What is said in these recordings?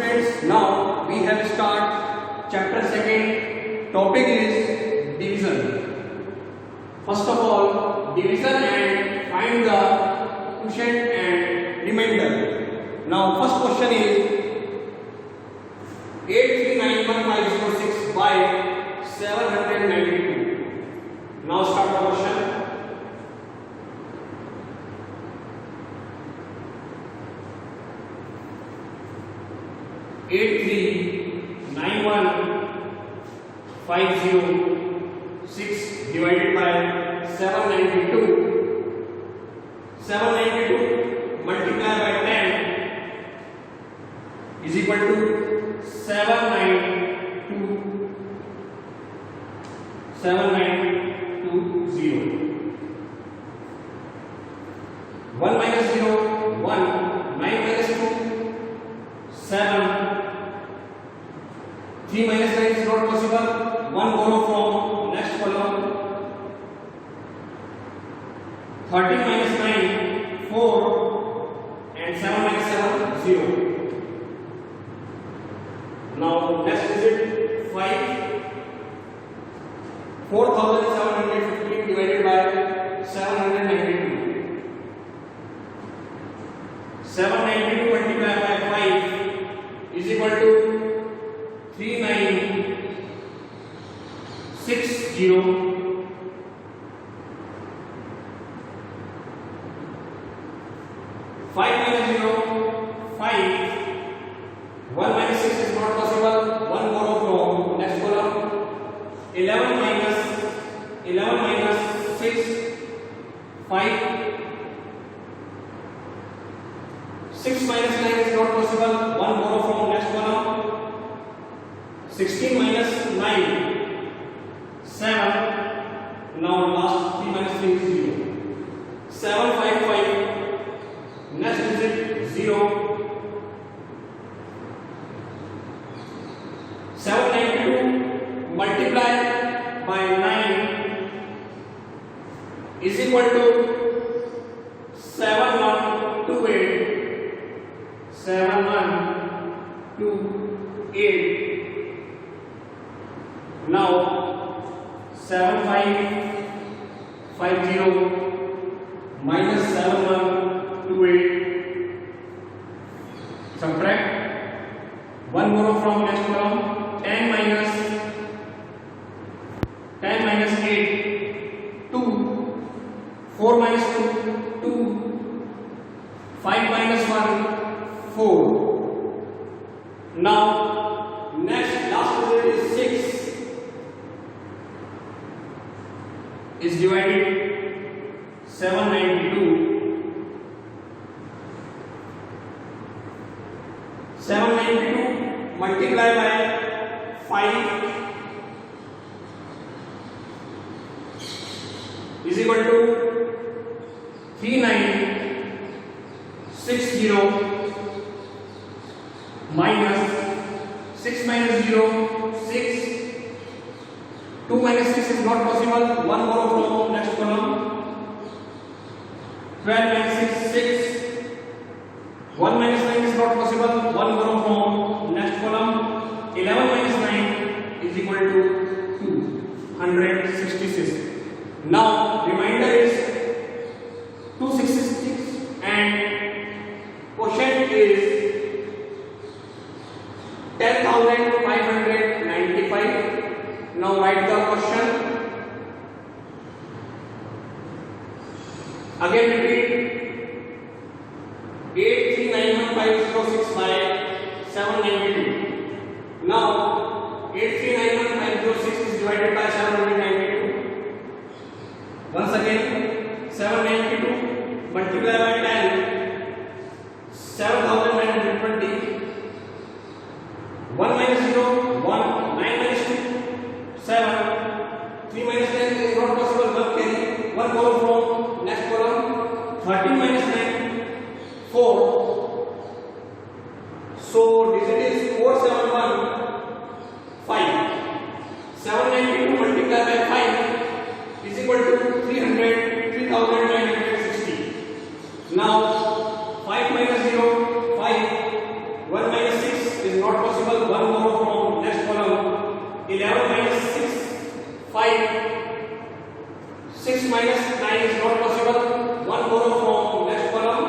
students, now we have start chapter 2. Topic is division. First of all, division and find the quotient and remainder. Now first question is 8391506 by 792. Now start the question. Eight three nine one 506 divided by 792. 792 multiplied by 10 is equal to 792. 7920. 1 minus 0 1. 9 minus 2 7. 3 minus 9 is not possible. 1 borrow from next column. 13 minus 9 4 and 7 minus 7 0. Now next digit 5. 4715 divided by 792. 792 multiplied by 5 is equal to 3960. 5 minus 0 5. 1 minus 6 is not possible. 1 borrow from next column. 11 minus 6 5. 6 minus 9 is not possible. 1 borrow from next column. 16 minus 9 7. Now last 3 minus 3 is 0. 755. Next digit 0. 792 multiplied by 9 is equal to 7128. 7128. Now 7550 minus 7128. Subtract. 1 borrow from next column. 10 minus 8 2. 4 minus 2 2. 5 minus 1 4. Now next last digit is 6 is divided 792. 792 multiplied by 5 is equal to 3960 minus 6 minus 0 6. 2 minus 6 is not possible. 1 borrow from next column. 12 minus 6 6. 1 minus 9 is not possible. 1 borrow from next column. 11 minus 9 is equal to 266. Now remainder is 266 and quotient is 10,595. Now write the question. Again repeat. 8391506 by 792. Now 8391506 is divided by 792. Once again 792 multiplied by 10 7920. 1 minus 0 1. 9 minus 2 7. 3 minus 10 is not possible. 1 carry. 1 borrow from next column. 13 minus 9 4. So digit is 4715. 792 multiplied by 5 is equal to 3960. Now 5 minus 0 5. 1 minus 6 is not possible. 1 more from next column. 11 minus 6, 5. 6 minus 9 is not possible. 1 more from next column.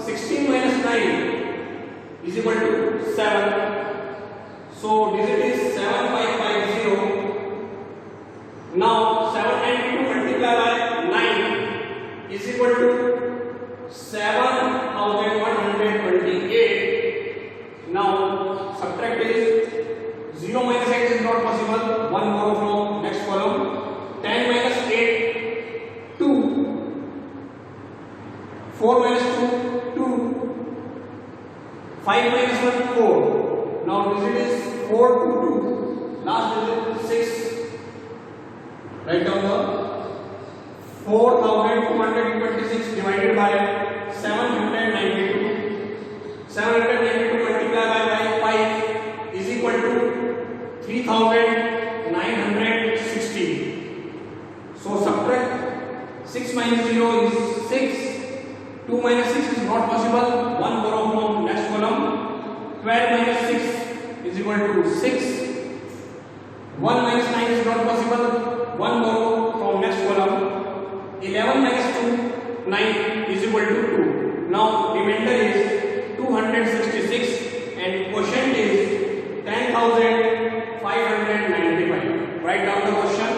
16 minus 9 is equal to 7. So digit is 7550. Now 792 multiplied by 9 is equal to 7128. Now subtract is 0 minus 8 is not possible. 1 more from next column. 10 minus 8, 2. 4 minus 2, 2. 5 minus 1, 4. Now digit is 4 to 2. Last digit 6. Write down the 4226 divided by 792. 792 multiplied by 5 is equal to 3960. So subtract 6 minus 0 is 6. 2 minus 6 is not possible. 1 borrow from next column. 12 minus 6 is equal to 6. 1 minus 9 is not possible. 1 borrow from next column. 11 minus 2, 9 is equal to 2. Now remainder is 266 and quotient is 10,595. Write down the question.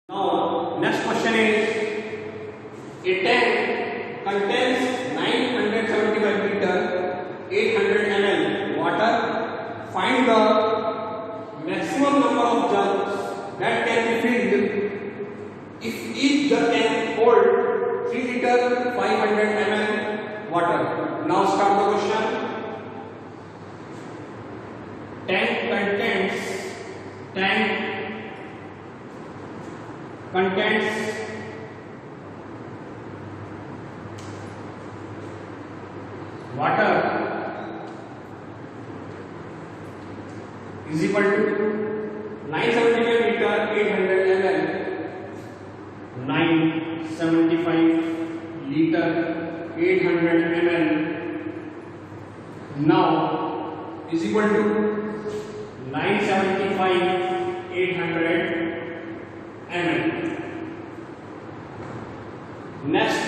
Now next question is a tank contains 975 liter 800 ml water. Find the maximum number of jugs that can be filled if each jug can hold 3 liter 500 ml water. Now start the question. Tank contains water is equal to 975 liter 800 ml. 975 liter 800 ml now is equal to 975 800 ml. Next,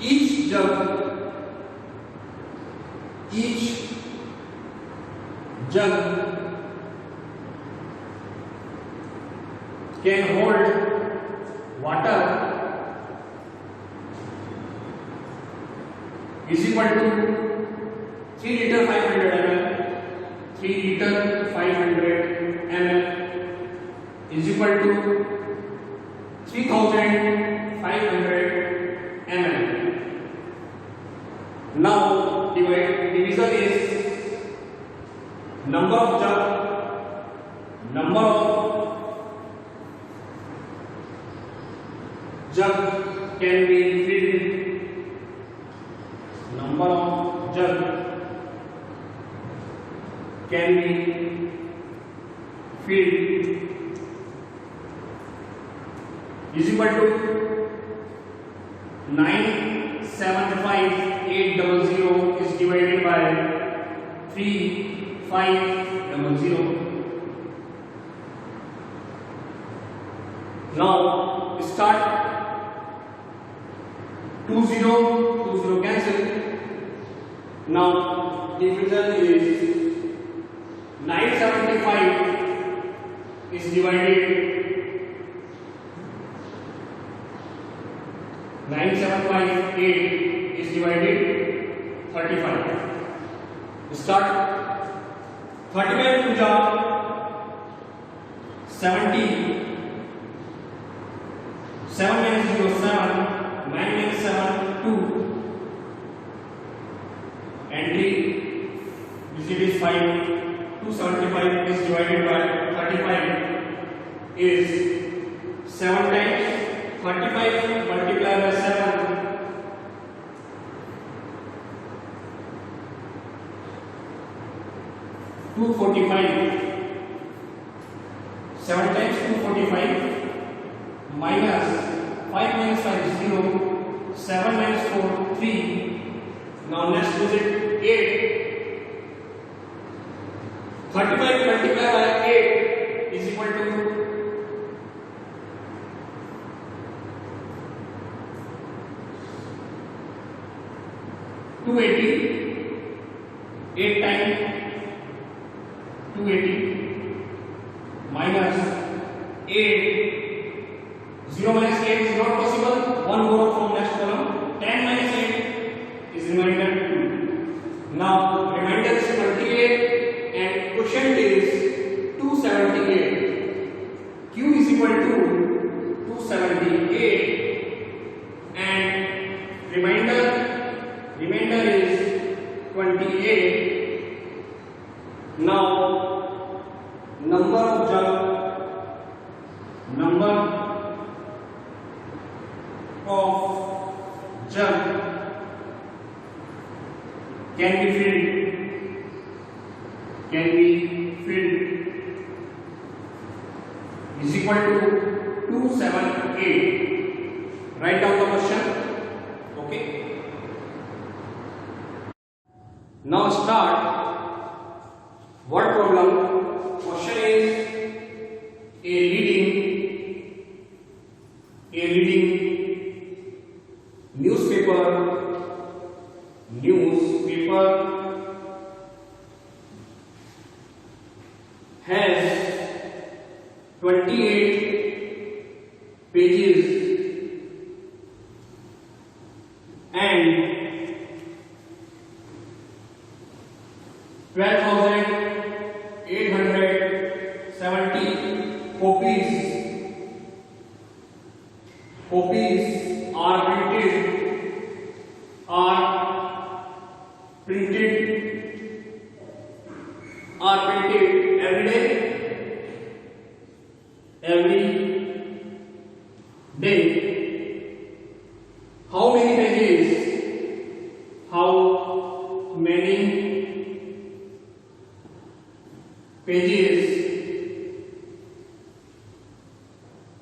each jug can hold water is equal to 3 liter 500 ml. 3 liter 500 ml is equal to 3500 ml. Now divisor is number of jug can be filled. Number of jug can be filled is equal to 975,800 is divided by 3500. Now start 20 cancel. Now division is 975 is divided 975 is divided 35. Start 35 to the 70. 7 minus 0 7. 9 minus 7 2. And digit is 5. 275 is divided by 35 is 7 times 35 multiplied by 7 245. 7 times 245 minus 5 minus 5 0. 7 minus 4 3. Now next digit 8. 35 multiplied by 8 is equal to 280. 8 times 280 minus 8. 0 minus 8 is not possible. 1 go from next column. 10 minus 8 is remainder 2. Now remainder is 28 and quotient is 278. Q is equal to 278 and remainder is 28. Now number of jug can be filled is equal to 278. Write down the question. Okay. Now start. What problem? Question is a leading newspaper has 28 pages and 12,870 copies are printed every day. How many pages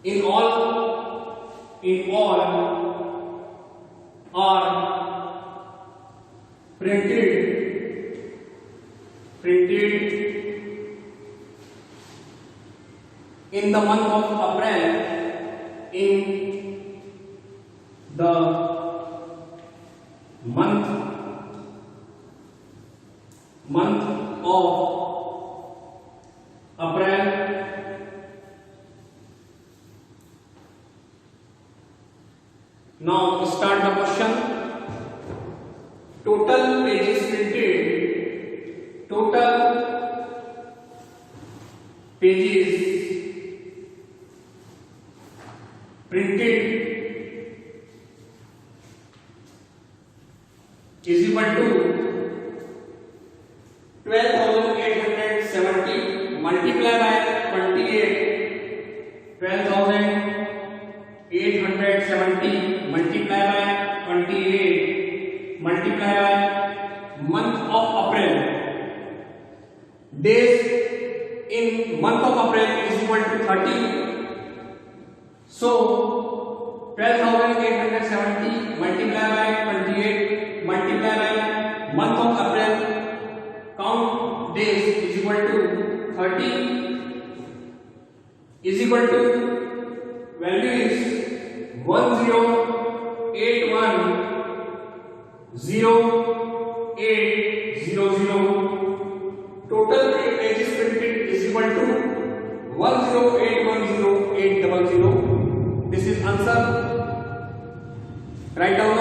in all are printed in the month of April, in the month of April. Now start the question. Total pages printed. Total pages printed is equal to 12,870 multiplied by 28. 12,870 multiplied by 28 multiplied by month of April. Days in month of April is equal to 30. So 12,870 multiplied by 28 multiplied by month of April, count days is equal to 30 is equal to value is 10810800. Total pages printed is equal to 10810800. This is answer. Write down